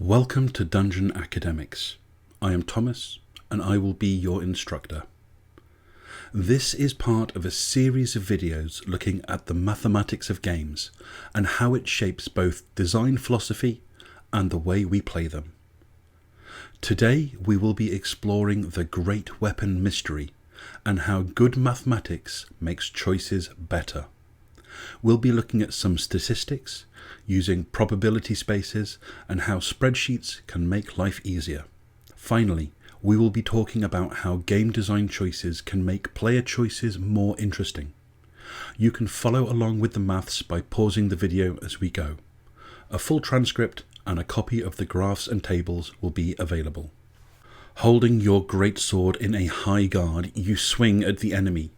Welcome to Dungeon Academics. I am Thomas and I will be your instructor. This is part of a series of videos looking at the mathematics of games and how it shapes both design philosophy and the way we play them. Today we will be exploring the great weapon mystery and how good mathematics makes choices better. We'll be looking at some statistics, using probability spaces, and how spreadsheets can make life easier. Finally, we will be talking about how game design choices can make player choices more interesting. You can follow along with the maths by pausing the video as we go. A full transcript and a copy of the graphs and tables will be available. Holding your great sword in a high guard, you swing at the enemy.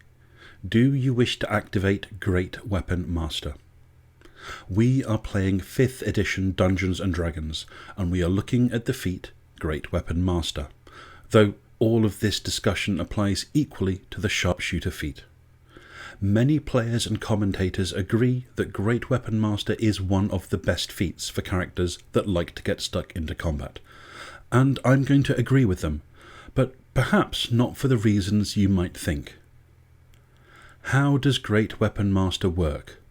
Do you wish to activate Great Weapon Master? We are playing 5th edition Dungeons & Dragons, and we are looking at the feat Great Weapon Master, though all of this discussion applies equally to the Sharpshooter feat. Many players and commentators agree that Great Weapon Master is one of the best feats for characters that like to get stuck into combat, and I'm going to agree with them, but perhaps not for the reasons you might think. How does Great Weapon Master work?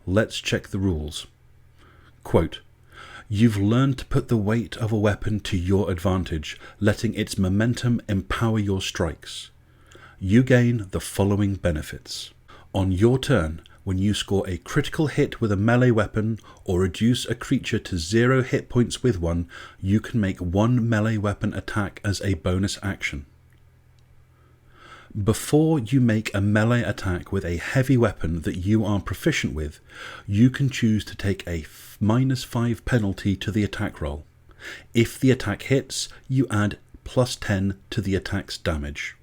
Let's check the rules. Quote, "You've learned to put the weight of a weapon to your advantage, letting its momentum empower your strikes. You gain the following benefits. On your turn, when you score a critical hit with a melee weapon or reduce a creature to 0 hit points with one, you can make one melee weapon attack as a bonus action. Before you make a melee attack with a heavy weapon that you are proficient with, you can choose to take a -5 penalty to the attack roll. If the attack hits, you add +10 to the attack's damage."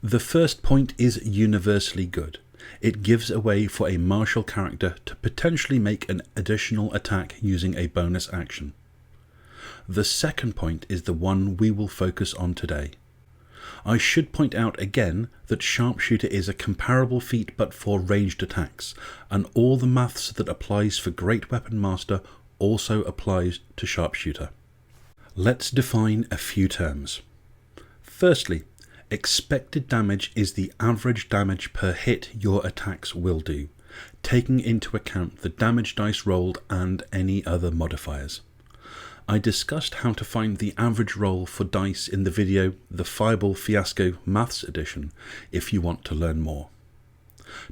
The first point is universally good. It gives a way for a martial character to potentially make an additional attack using a bonus action. The second point is the one we will focus on today. I should point out again that Sharpshooter is a comparable feat but for ranged attacks, and all the maths that applies for Great Weapon Master also applies to Sharpshooter. Let's define a few terms. Firstly, expected damage is the average damage per hit your attacks will do, taking into account the damage dice rolled and any other modifiers. I discussed how to find the average roll for dice in the video The Fireball Fiasco Maths Edition if you want to learn more.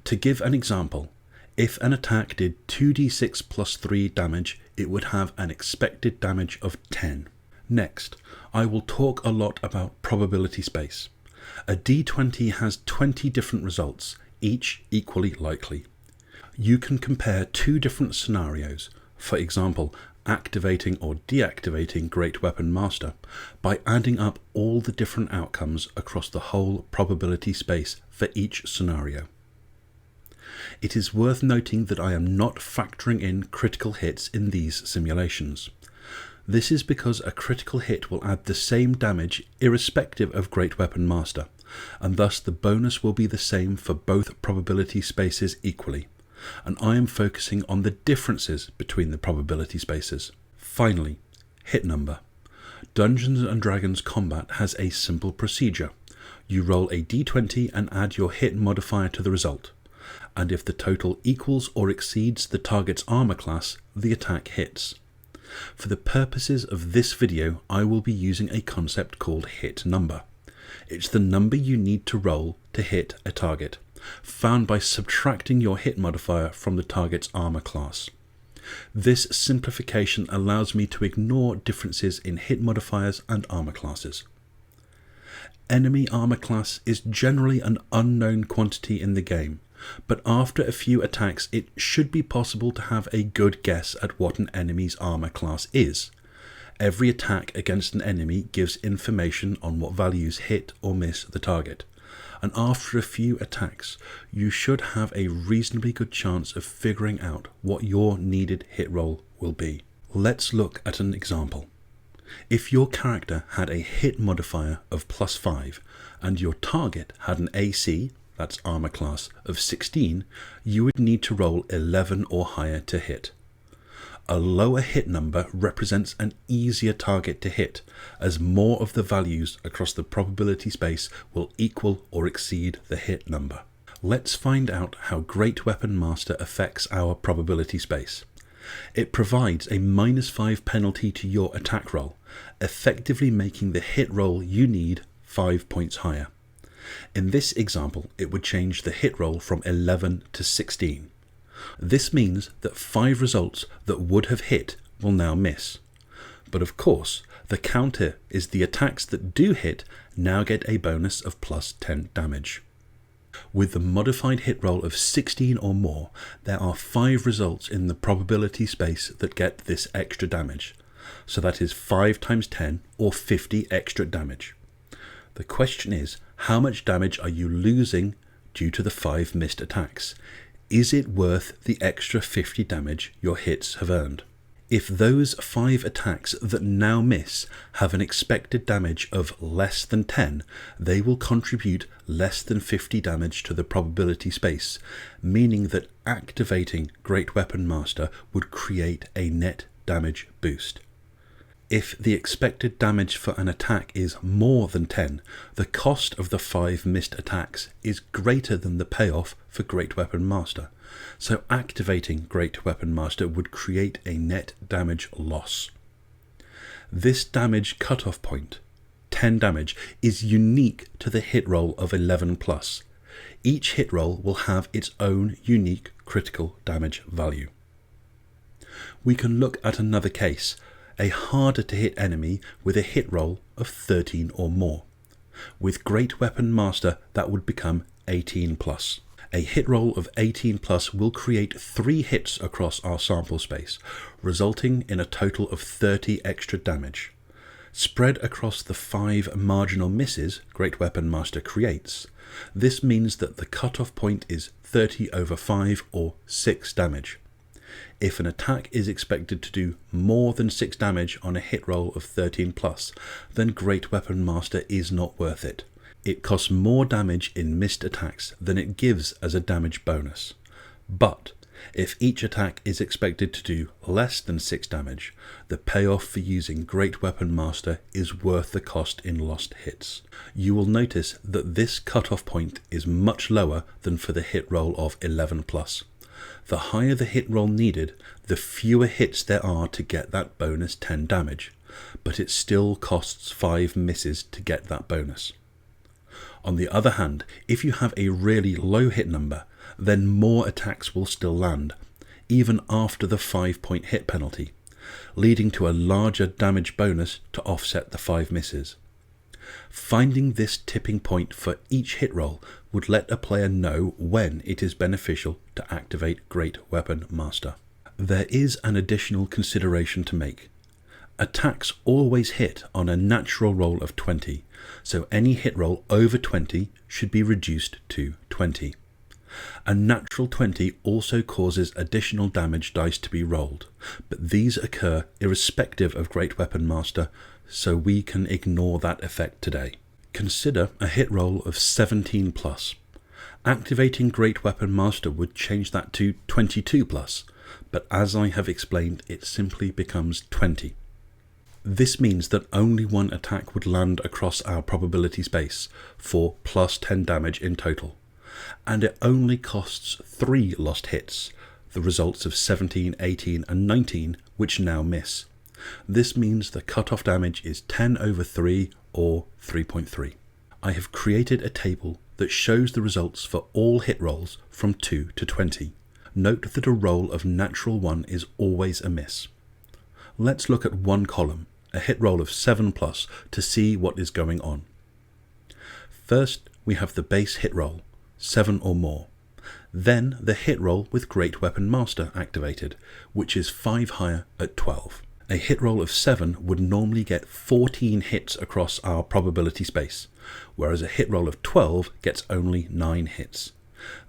To give an example, if an attack did 2d6 plus 3 damage, it would have an expected damage of 10. Next, I will talk a lot about probability space. A d20 has 20 different results, each equally likely. You can compare two different scenarios, for example, activating or deactivating Great Weapon Master, by adding up all the different outcomes across the whole probability space for each scenario. It is worth noting that I am not factoring in critical hits in these simulations. This is because a critical hit will add the same damage irrespective of Great Weapon Master, and thus the bonus will be the same for both probability spaces equally, and I am focusing on the differences between the probability spaces. Finally, hit number. Dungeons & Dragons combat has a simple procedure. You roll a d20 and add your hit modifier to the result, and if the total equals or exceeds the target's armor class, the attack hits. For the purposes of this video, I will be using a concept called hit number. It's the number you need to roll to hit a target, found by subtracting your hit modifier from the target's armor class. This simplification allows me to ignore differences in hit modifiers and armor classes. Enemy armor class is generally an unknown quantity in the game, but after a few attacks it should be possible to have a good guess at what an enemy's armor class is. Every attack against an enemy gives information on what values hit or miss the target, and after a few attacks you should have a reasonably good chance of figuring out what your needed hit roll will be. Let's look at an example. If your character had a hit modifier of +5 and your target had an AC, that's armor class, of 16, you would need to roll 11 or higher to hit. A lower hit number represents an easier target to hit, as more of the values across the probability space will equal or exceed the hit number. Let's find out how Great Weapon Master affects our probability space. It provides a -5 penalty to your attack roll, effectively making the hit roll you need 5 points higher. In this example, it would change the hit roll from 11 to 16. This means that 5 results that would have hit will now miss. But of course, the counter is the attacks that do hit now get a bonus of +10 damage. With the modified hit roll of 16 or more, there are 5 results in the probability space that get this extra damage. So that is 5 times 10 or 50 extra damage. The question is, how much damage are you losing due to the 5 missed attacks? Is it worth the extra 50 damage your hits have earned? If those 5 attacks that now miss have an expected damage of less than 10, they will contribute less than 50 damage to the probability space, meaning that activating Great Weapon Master would create a net damage boost. If the expected damage for an attack is more than 10, the cost of the 5 missed attacks is greater than the payoff for Great Weapon Master, so activating Great Weapon Master would create a net damage loss. This damage cutoff point, 10 damage, is unique to the hit roll of 11+. Each hit roll will have its own unique critical damage value. We can look at another case, a harder to hit enemy with a hit roll of 13 or more. With Great Weapon Master, that would become 18+. A hit roll of 18+ will create 3 hits across our sample space, resulting in a total of 30 extra damage. Spread across the 5 marginal misses Great Weapon Master creates, this means that the cutoff point is 30 over 5 or 6 damage. If an attack is expected to do more than 6 damage on a hit roll of 13+, then Great Weapon Master is not worth it. It costs more damage in missed attacks than it gives as a damage bonus. But if each attack is expected to do less than 6 damage, the payoff for using Great Weapon Master is worth the cost in lost hits. You will notice that this cutoff point is much lower than for the hit roll of 11+. The higher the hit roll needed, the fewer hits there are to get that bonus 10 damage, but it still costs 5 misses to get that bonus. On the other hand, if you have a really low hit number, then more attacks will still land, even after the 5-point hit penalty, leading to a larger damage bonus to offset the 5 misses. Finding this tipping point for each hit roll would let a player know when it is beneficial to activate Great Weapon Master. There is an additional consideration to make. Attacks always hit on a natural roll of 20, so any hit roll over 20 should be reduced to 20. A natural 20 also causes additional damage dice to be rolled, but these occur irrespective of Great Weapon Master, so we can ignore that effect today. Consider a hit roll of 17+. Activating Great Weapon Master would change that to 22+, but as I have explained, it simply becomes 20. This means that only one attack would land across our probability space for +10 damage in total, and it only costs 3 lost hits, the results of 17, 18 and 19, which now miss. This means the cutoff damage is 10 over 3 or 3.3. I have created a table that shows the results for all hit rolls from 2 to 20. Note that a roll of natural 1 is always a miss. Let's look at one column, a hit roll of 7+, to see what is going on. First, we have the base hit roll, 7 or more. Then the hit roll with Great Weapon Master activated, which is 5 higher at 12. A hit roll of 7 would normally get 14 hits across our probability space, whereas a hit roll of 12 gets only 9 hits.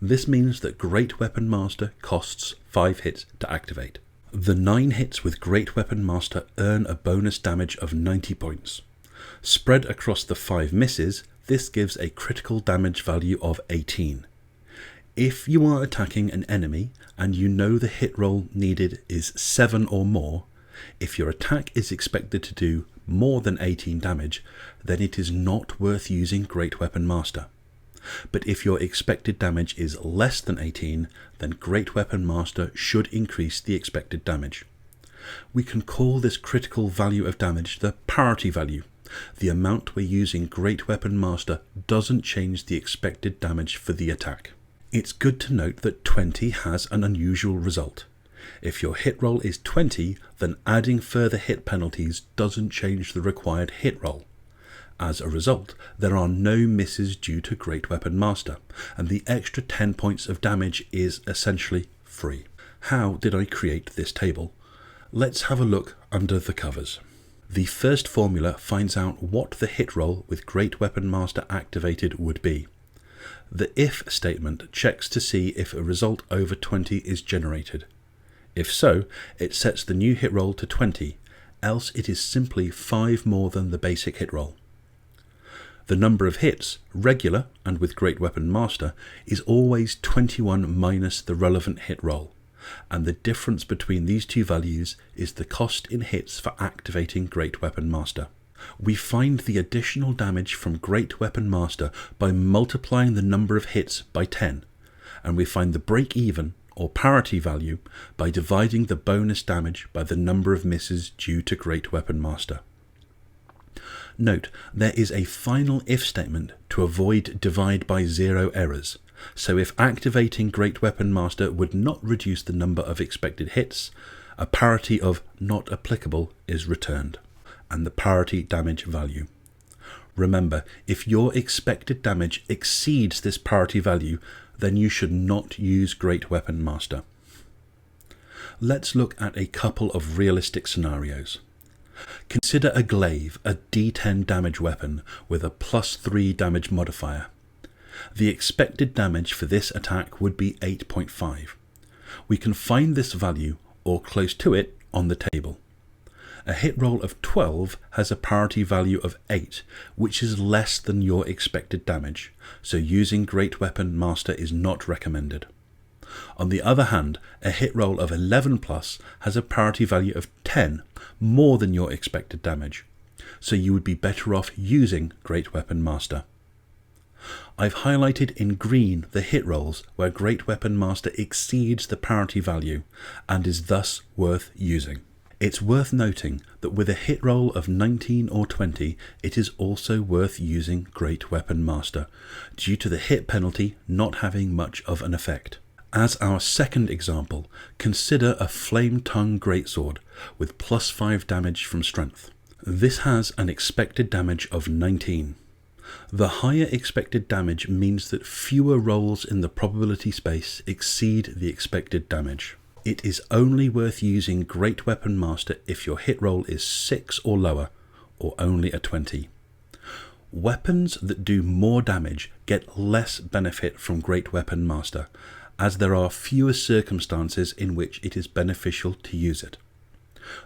This means that Great Weapon Master costs 5 hits to activate. The 9 hits with Great Weapon Master earn a bonus damage of 90 points. Spread across the 5 misses, this gives a critical damage value of 18. If you are attacking an enemy and you know the hit roll needed is 7 or more, if your attack is expected to do more than 18 damage, then it is not worth using Great Weapon Master. But if your expected damage is less than 18, then Great Weapon Master should increase the expected damage. We can call this critical value of damage the parity value. The amount we're using Great Weapon Master doesn't change the expected damage for the attack. It's good to note that 20 has an unusual result. If your hit roll is 20, then adding further hit penalties doesn't change the required hit roll. As a result, there are no misses due to Great Weapon Master, and the extra 10 points of damage is essentially free. How did I create this table? Let's have a look under the covers. The first formula finds out what the hit roll with Great Weapon Master activated would be. The if statement checks to see if a result over 20 is generated. If so, it sets the new hit roll to 20, else it is simply 5 more than the basic hit roll. The number of hits, regular and with Great Weapon Master, is always 21 minus the relevant hit roll, and the difference between these two values is the cost in hits for activating Great Weapon Master. We find the additional damage from Great Weapon Master by multiplying the number of hits by 10, and we find the break-even or parity value by dividing the bonus damage by the number of misses due to Great Weapon Master. Note, there is a final if statement to avoid divide by 0 errors, so if activating Great Weapon Master would not reduce the number of expected hits, a parity of not applicable is returned, and the parity damage value. Remember, if your expected damage exceeds this parity value, then you should not use Great Weapon Master. Let's look at a couple of realistic scenarios. Consider a glaive, a D10 damage weapon with a +3 damage modifier. The expected damage for this attack would be 8.5. We can find this value, or close to it, on the table. A hit roll of 12 has a parity value of 8, which is less than your expected damage, so using Great Weapon Master is not recommended. On the other hand, a hit roll of 11 plus has a parity value of 10, more than your expected damage, so you would be better off using Great Weapon Master. I've highlighted in green the hit rolls where Great Weapon Master exceeds the parity value and is thus worth using. It's worth noting that with a hit roll of 19 or 20, it is also worth using Great Weapon Master, due to the hit penalty not having much of an effect. As our second example, consider a Flame Tongue Greatsword with +5 damage from strength. This has an expected damage of 19. The higher expected damage means that fewer rolls in the probability space exceed the expected damage. It is only worth using Great Weapon Master if your hit roll is 6 or lower, or only a 20. Weapons that do more damage get less benefit from Great Weapon Master, as there are fewer circumstances in which it is beneficial to use it.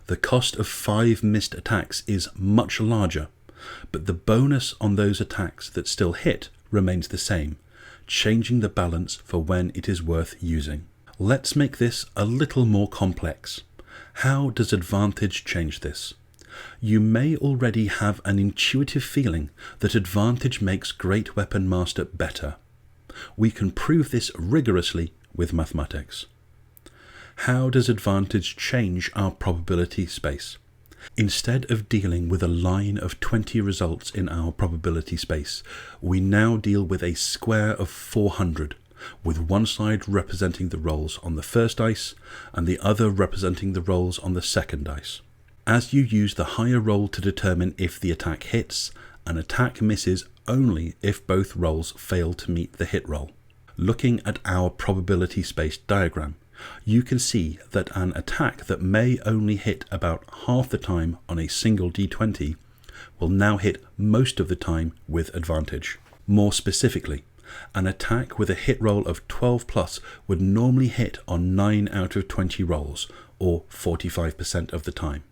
The cost of 5 missed attacks is much larger, but the bonus on those attacks that still hit remains the same, changing the balance for when it is worth using. Let's make this a little more complex. How does advantage change this? You may already have an intuitive feeling that advantage makes Great Weapon Master better. We can prove this rigorously with mathematics. How does advantage change our probability space? Instead of dealing with a line of 20 results in our probability space, we now deal with a square of 400, with one side representing the rolls on the first dice and the other representing the rolls on the second dice. As you use the higher roll to determine if the attack hits, an attack misses only if both rolls fail to meet the hit roll. Looking at our probability space diagram, you can see that an attack that may only hit about half the time on a single d20 will now hit most of the time with advantage. More specifically, an attack with a hit roll of 12 plus would normally hit on 9 out of 20 rolls, or 45% of the time,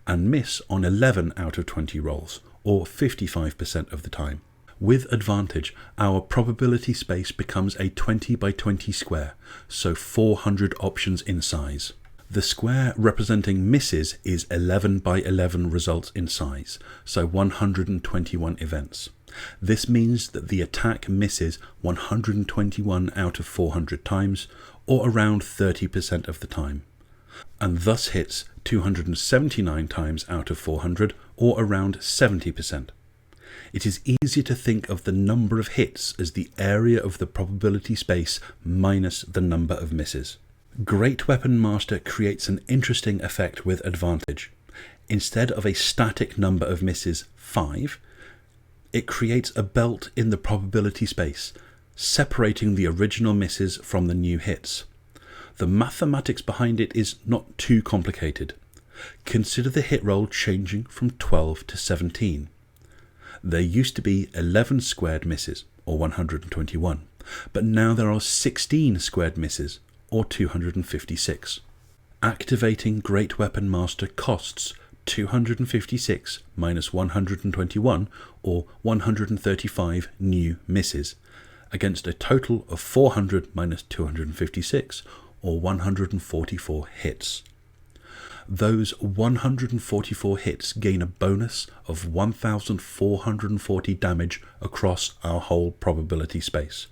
and miss on 11 out of 20 rolls, or 55% of the time. With advantage, our probability space becomes a 20 by 20 square, so 400 options in size. The square representing misses is 11 by 11 results in size, so 121 events. This means that the attack misses 121 out of 400 times, or around 30% of the time, and thus hits 279 times out of 400, or around 70%. It is easier to think of the number of hits as the area of the probability space minus the number of misses. Great Weapon Master creates an interesting effect with advantage. Instead of a static number of misses, 5, it creates a belt in the probability space, separating the original misses from the new hits. The mathematics behind it is not too complicated. Consider the hit roll changing from 12 to 17. There used to be 11 squared misses, or 121, but now there are 16 squared misses, or 256. Activating Great Weapon Master costs 256 minus 121, or 135 new misses, against a total of 400 minus 256, or 144 hits. Those 144 hits gain a bonus of 1,440 damage across our whole probability space.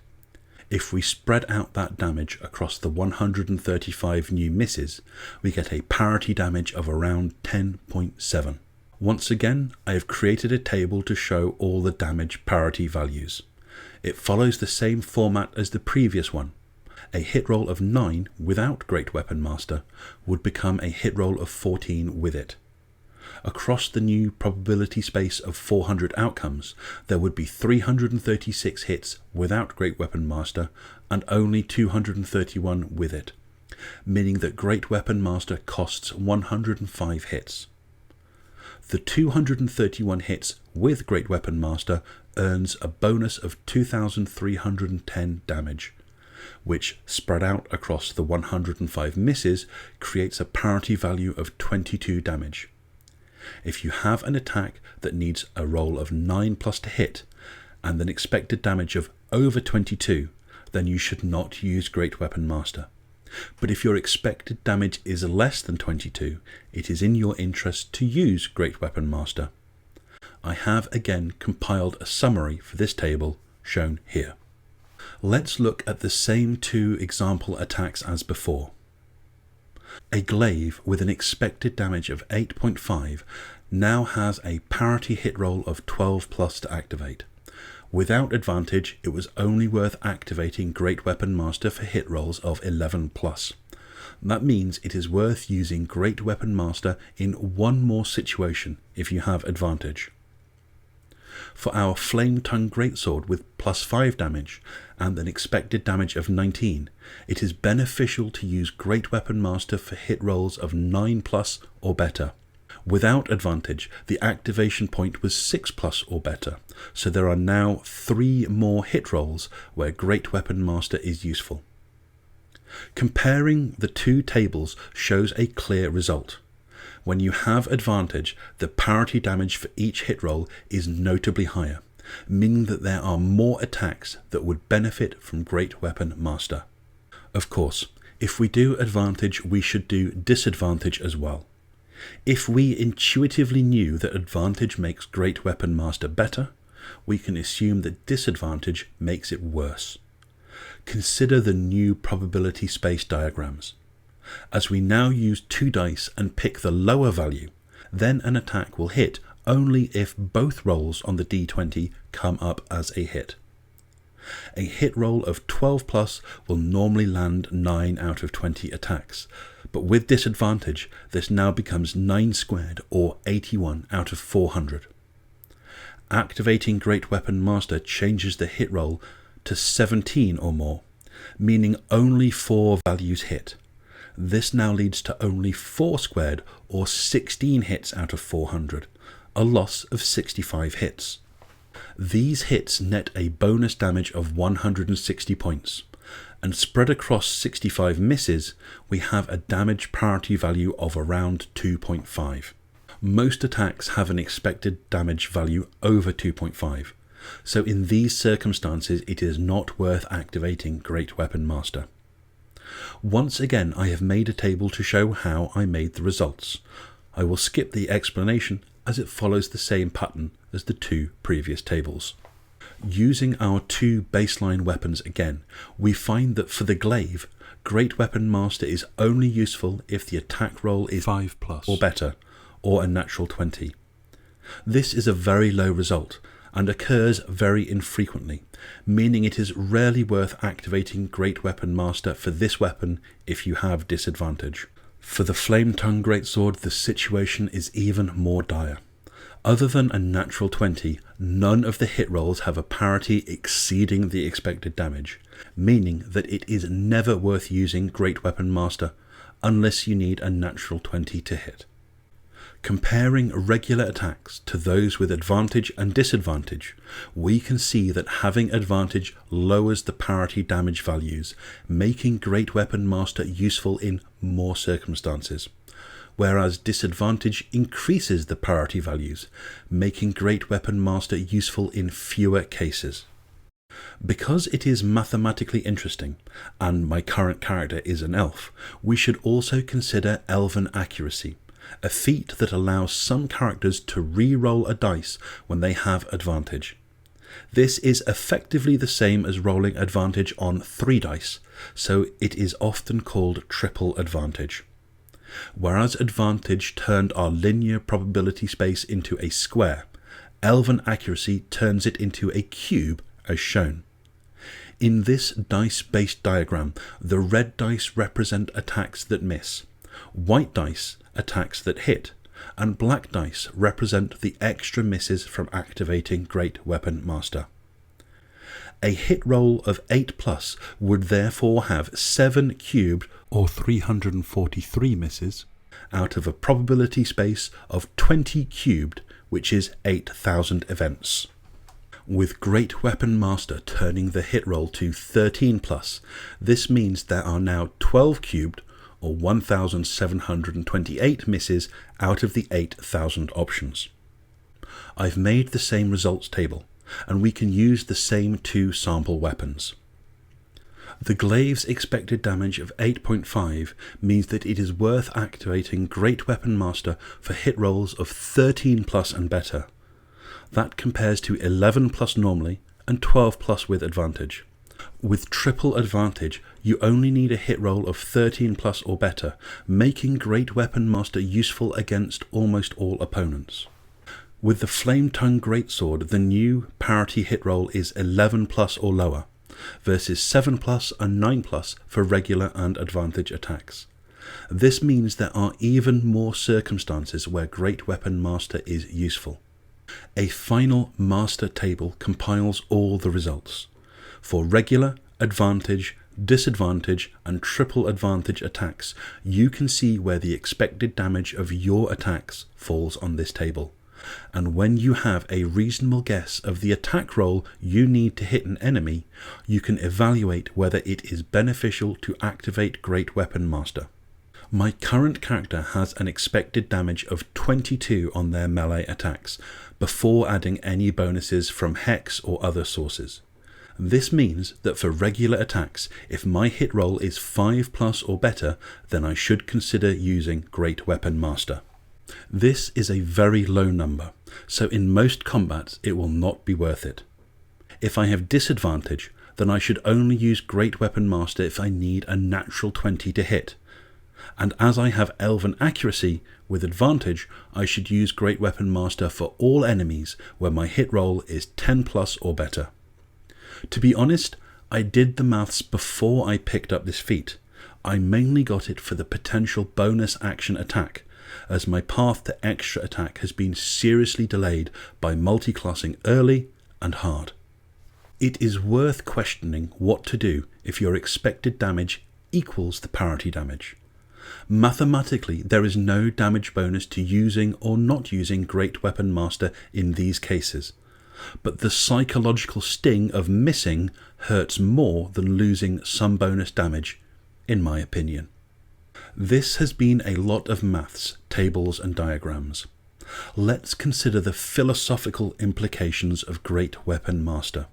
If we spread out that damage across the 135 new misses, we get a parity damage of around 10.7. Once again, I have created a table to show all the damage parity values. It follows the same format as the previous one. A hit roll of 9 without Great Weapon Master would become a hit roll of 14 with it. Across the new probability space of 400 outcomes, there would be 336 hits without Great Weapon Master and only 231 with it, meaning that Great Weapon Master costs 105 hits. The 231 hits with Great Weapon Master earns a bonus of 2,310 damage, which, spread out across the 105 misses, creates a parity value of 22 damage. If you have an attack that needs a roll of 9 plus to hit, and an expected damage of over 22, then you should not use Great Weapon Master. But if your expected damage is less than 22, it is in your interest to use Great Weapon Master. I have again compiled a summary for this table, shown here. Let's look at the same two example attacks as before. A glaive with an expected damage of 8.5 now has a parity hit roll of 12 plus to activate. Without advantage, it was only worth activating Great Weapon Master for hit rolls of 11 plus. That means it is worth using Great Weapon Master in one more situation if you have advantage. For our Flame Tongue Greatsword with plus 5 damage and an expected damage of 19, it is beneficial to use Great Weapon Master for hit rolls of 9 plus or better. Without advantage, the activation point was 6 plus or better, so there are now 3 more hit rolls where Great Weapon Master is useful. Comparing the two tables shows a clear result. When you have advantage, the parity damage for each hit roll is notably higher, meaning that there are more attacks that would benefit from Great Weapon Master. Of course, if we do advantage, we should do disadvantage as well. If we intuitively knew that advantage makes Great Weapon Master better, we can assume that disadvantage makes it worse. Consider the new probability space diagrams. As we now use 2 dice and pick the lower value, then an attack will hit only if both rolls on the d20 come up as a hit. A hit roll of 12 plus will normally land 9 out of 20 attacks, but with disadvantage this now becomes 9 squared or 81 out of 400. Activating Great Weapon Master changes the hit roll to 17 or more, meaning only 4 values hit. This now leads to only 4 squared or 16 hits out of 400, a loss of 65 hits. These hits net a bonus damage of 160 points, and spread across 65 misses, we have a damage parity value of around 2.5. Most attacks have an expected damage value over 2.5, So in these circumstances it is not worth activating Great Weapon Master. Once again I have made a table to show how I made the results. I will skip the explanation as it follows the same pattern as the two previous tables. Using our two baseline weapons again, we find that for the glaive, Great Weapon Master is only useful if the attack roll is 5+ or better, or a natural 20. This is a very low result and occurs very infrequently, meaning it is rarely worth activating Great Weapon Master for this weapon if you have disadvantage. For the Flame Tongue Greatsword, the situation is even more dire. Other than a natural 20, none of the hit rolls have a parity exceeding the expected damage, meaning that it is never worth using Great Weapon Master unless you need a natural 20 to hit. Comparing regular attacks to those with advantage and disadvantage, we can see that having advantage lowers the parity damage values, making Great Weapon Master useful in more circumstances, whereas disadvantage increases the parity values, making Great Weapon Master useful in fewer cases. Because it is mathematically interesting, and my current character is an elf, we should also consider Elven Accuracy, a feat that allows some characters to re-roll a dice when they have advantage. This is effectively the same as rolling advantage on 3 dice, so it is often called triple advantage. Whereas advantage turned our linear probability space into a square, Elven Accuracy turns it into a cube as shown. In this dice-based diagram, the red dice represent attacks that miss, white dice attacks that hit, and black dice represent the extra misses from activating Great Weapon Master. A hit roll of 8+ would therefore have 7 cubed or 343 misses out of a probability space of 20 cubed, which is 8,000 events. With Great Weapon Master turning the hit roll to 13+, this means there are now 12 cubed or 1,728 misses out of the 8,000 options. I've made the same results table, and we can use the same 2 sample weapons. The glaive's expected damage of 8.5 means that it is worth activating Great Weapon Master for hit rolls of 13+ and better. That compares to 11+ normally and 12+ with advantage. With triple advantage, you only need a hit roll of 13+ or better, making Great Weapon Master useful against almost all opponents. With the Flame Tongue Greatsword, the new parity hit roll is 11+ or lower, versus 7+ and 9+ for regular and advantage attacks. This means there are even more circumstances where Great Weapon Master is useful. A final master table compiles all the results. For regular, advantage, disadvantage and triple advantage attacks, you can see where the expected damage of your attacks falls on this table. And when you have a reasonable guess of the attack roll you need to hit an enemy, you can evaluate whether it is beneficial to activate Great Weapon Master. My current character has an expected damage of 22 on their melee attacks, before adding any bonuses from Hex or other sources. This means that for regular attacks, if my hit roll is 5+ or better, then I should consider using Great Weapon Master. This is a very low number, so in most combats it will not be worth it. If I have disadvantage, then I should only use Great Weapon Master if I need a natural 20 to hit. And as I have Elven Accuracy, with advantage, I should use Great Weapon Master for all enemies where my hit roll is 10+ or better. To be honest, I did the maths before I picked up this feat. I mainly got it for the potential bonus action attack, as my path to extra attack has been seriously delayed by multiclassing early and hard. It is worth questioning what to do if your expected damage equals the parity damage. Mathematically, there is no damage bonus to using or not using Great Weapon Master in these cases, but the psychological sting of missing hurts more than losing some bonus damage, in my opinion. This has been a lot of maths, tables and diagrams. Let's consider the philosophical implications of Great Weapon Master.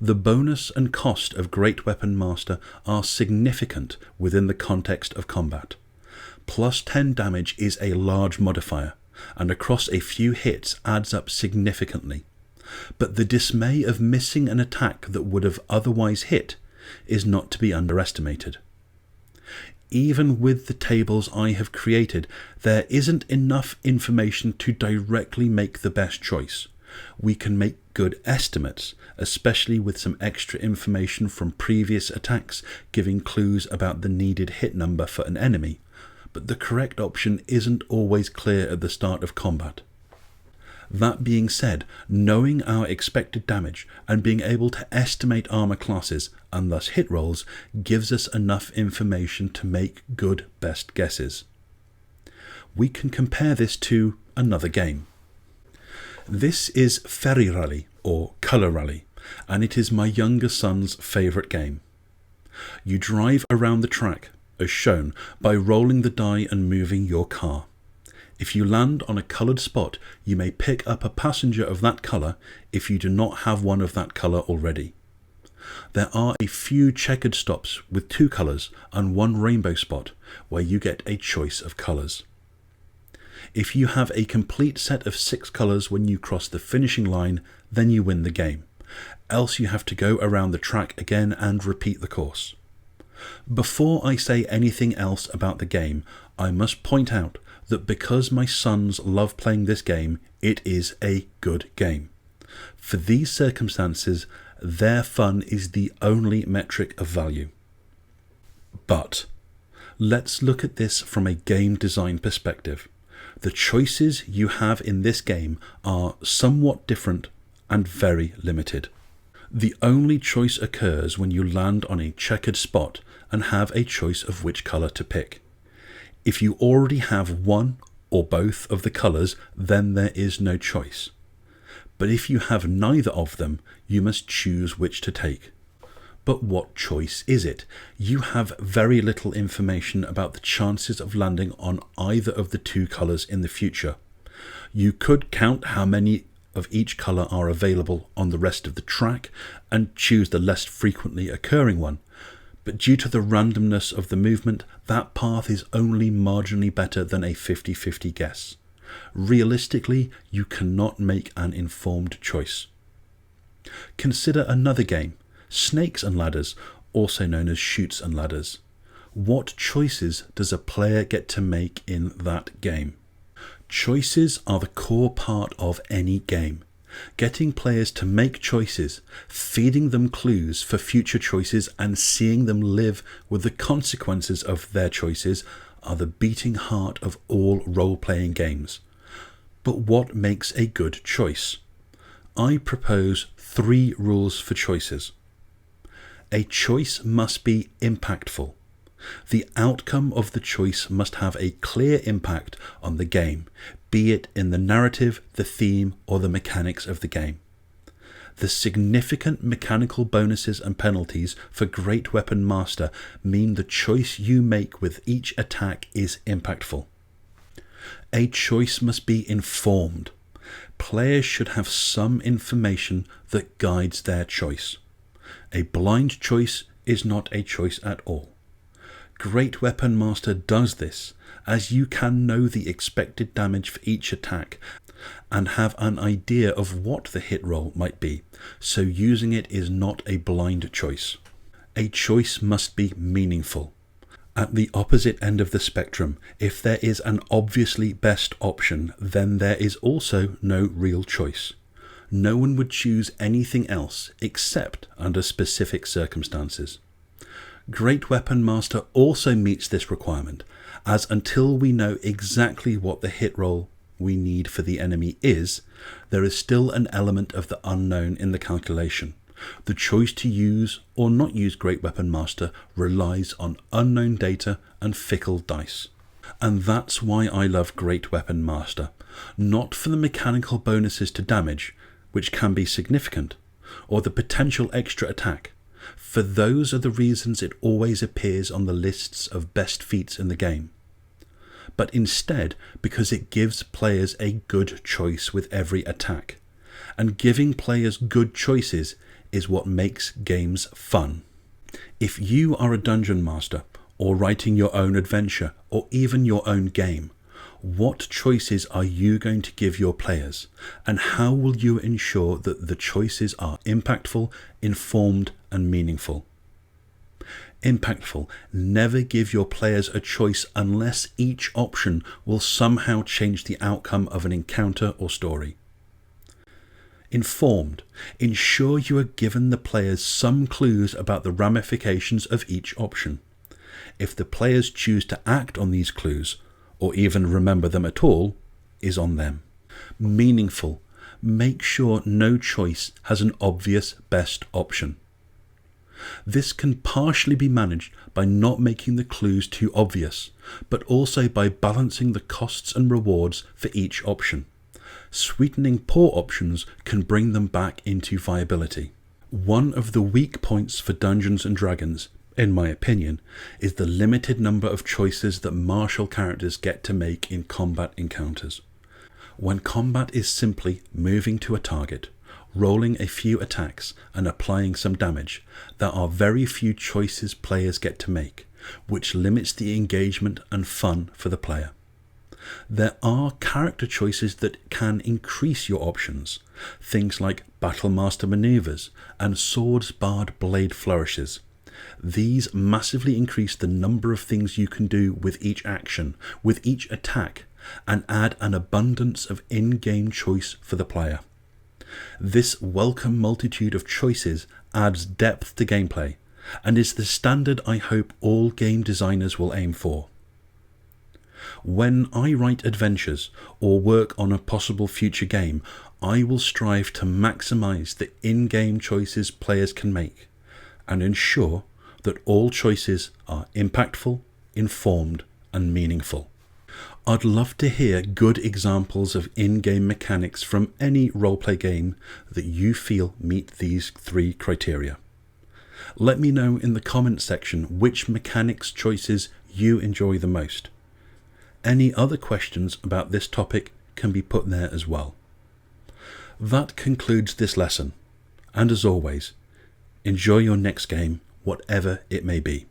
The bonus and cost of Great Weapon Master are significant within the context of combat. Plus 10 damage is a large modifier, and across a few hits adds up significantly. But the dismay of missing an attack that would have otherwise hit is not to be underestimated. Even with the tables I have created, there isn't enough information to directly make the best choice. We can make good estimates, especially with some extra information from previous attacks giving clues about the needed hit number for an enemy, but the correct option isn't always clear at the start of combat. That being said, knowing our expected damage and being able to estimate armor classes and thus hit rolls gives us enough information to make good best guesses. We can compare this to another game. This is Ferry Rally, or Colour Rally, and it is my younger son's favourite game. You drive around the track, as shown, by rolling the die and moving your car. If you land on a coloured spot, you may pick up a passenger of that colour if you do not have one of that colour already. There are a few checkered stops with 2 colours and 1 rainbow spot where you get a choice of colours. If you have a complete set of 6 colours when you cross the finishing line, then you win the game. Else you have to go around the track again and repeat the course. Before I say anything else about the game, I must point out that because my sons love playing this game, it is a good game. For these circumstances, their fun is the only metric of value. But let's look at this from a game design perspective. The choices you have in this game are somewhat different and very limited. The only choice occurs when you land on a checkered spot and have a choice of which colour to pick. If you already have one or both of the colours, then there is no choice. But if you have neither of them, you must choose which to take. But what choice is it? You have very little information about the chances of landing on either of the 2 colours in the future. You could count how many of each colour are available on the rest of the track and choose the less frequently occurring one, but due to the randomness of the movement, that path is only marginally better than a 50-50 guess. Realistically, you cannot make an informed choice. Consider another game, Snakes and Ladders, also known as Chutes and Ladders. What choices does a player get to make in that game? Choices are the core part of any game. Getting players to make choices, feeding them clues for future choices and seeing them live with the consequences of their choices are the beating heart of all role-playing games. But what makes a good choice? I propose 3 rules for choices. A choice must be impactful. The outcome of the choice must have a clear impact on the game, be it in the narrative, the theme, or the mechanics of the game. The significant mechanical bonuses and penalties for Great Weapon Master mean the choice you make with each attack is impactful. A choice must be informed. Players should have some information that guides their choice. A blind choice is not a choice at all. Great Weapon Master does this, as you can know the expected damage for each attack and have an idea of what the hit roll might be, so using it is not a blind choice. A choice must be meaningful. At the opposite end of the spectrum, if there is an obviously best option, then there is also no real choice. No one would choose anything else except under specific circumstances. Great Weapon Master also meets this requirement, as until we know exactly what the hit roll we need for the enemy is, there is still an element of the unknown in the calculation. The choice to use or not use Great Weapon Master relies on unknown data and fickle dice. And that's why I love Great Weapon Master, not for the mechanical bonuses to damage, which can be significant, or the potential extra attack. For those are the reasons it always appears on the lists of best feats in the game. but instead because it gives players a good choice with every attack. And giving players good choices is what makes games fun. If you are a dungeon master, or writing your own adventure, or even your own game, what choices are you going to give your players, and how will you ensure that the choices are impactful, informed, and meaningful? Impactful. Never give your players a choice unless each option will somehow change the outcome of an encounter or story. Informed. Ensure you are given the players some clues about the ramifications of each option. If the players choose to act on these clues, or even remember them at all, is on them. Meaningful. Make sure no choice has an obvious best option. This can partially be managed by not making the clues too obvious, but also by balancing the costs and rewards for each option. Sweetening poor options can bring them back into viability. One of the weak points for Dungeons & Dragons, in my opinion, is the limited number of choices that martial characters get to make in combat encounters. When combat is simply moving to a target, rolling a few attacks and applying some damage, there are very few choices players get to make, which limits the engagement and fun for the player. There are character choices that can increase your options, things like Battlemaster maneuvers and swords barred blade flourishes. These massively increase the number of things you can do with each action, with each attack, and add an abundance of in-game choice for the player. This welcome multitude of choices adds depth to gameplay, and is the standard I hope all game designers will aim for. When I write adventures or work on a possible future game, I will strive to maximize the in-game choices players can make, and ensure that all choices are impactful, informed, and meaningful. I'd love to hear good examples of in-game mechanics from any roleplay game that you feel meet these 3 criteria. Let me know in the comments section which mechanics choices you enjoy the most. Any other questions about this topic can be put there as well. That concludes this lesson, and as always, enjoy your next game, whatever it may be.